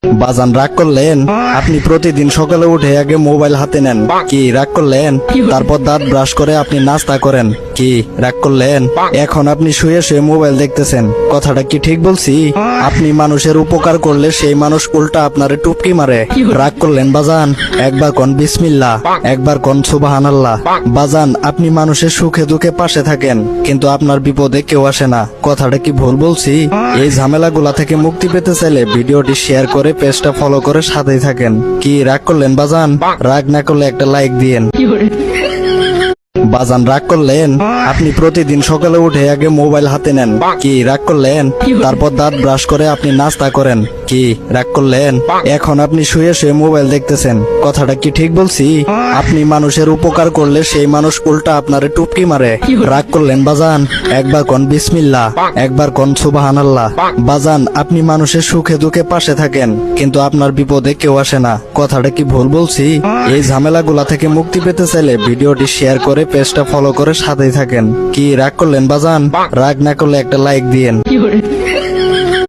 বাজান রাগ করলেন? আপনি প্রতিদিন সকালে উঠে আগে মোবাইল হাতে নেন, কি রাগ করলেন? তারপর দাঁত ব্রাশ করে আপনি নাস্তা করেন, কি রাগ করলেন? এখন আপনি শুয়ে শুয়ে মোবাইল দেখতেছেন, কথাটা কি ঠিক বলছি? আপনি মানুষের উপকার করলে সেই মানুষ উল্টা আপনারে টুপকি মারে, রাগ করলেন বাজান? একবার কোন বিসমিল্লাহ, একবার কোন সুবহানাল্লাহ। বাজান, আপনি মানুষের সুখে দুঃখে পাশে থাকেন, কিন্তু আপনার বিপদে কেউ আসে না, কথাটা কি ভুল বলছি? এই ঝামেলাগুলা থেকে মুক্তি পেতে চাইলে ভিডিওটি শেয়ার করে পেজটা ফলো করে সাথেই থাকেন। কি রাগ করলেন বাজান? রাগ না করলে একটা লাইক দিয়েন। বাজান রাগ করলেন? আপনি প্রতিদিন সকালে উঠে আগে মোবাইল হাতে নেন, কি রাগ করলেন? তারপর দাঁত ব্রাশ করে আপনি নাস্তা করেন, কি রাগ করলেন? এখন আপনি শুয়ে শুয়ে মোবাইল দেখতেছেন, কথাটা কি ঠিক বলছি? আপনি মানুষের উপকার করলে সেই মানুষ উল্টা আপনারে টুপকি মারে, রাগ করলেন বাজান? একবার কোন বিসমিল্লাহ, একবার কোন সুবহানাল্লাহ। বাজান, আপনি মানুষের সুখে দুঃখে পাশে থাকেন, কিন্তু আপনার বিপদে কেউ আসে না, কথাটা কি ভুল বলছি? এই ঝামেলাগুলা থেকে মুক্তি পেতে চাইলে ভিডিওটি শেয়ার করে পেজটা ফলো করে সাথেই থাকেন। কি রাগ করলেন বাজান? রাগ না করলে একটা লাইক দিয়েন।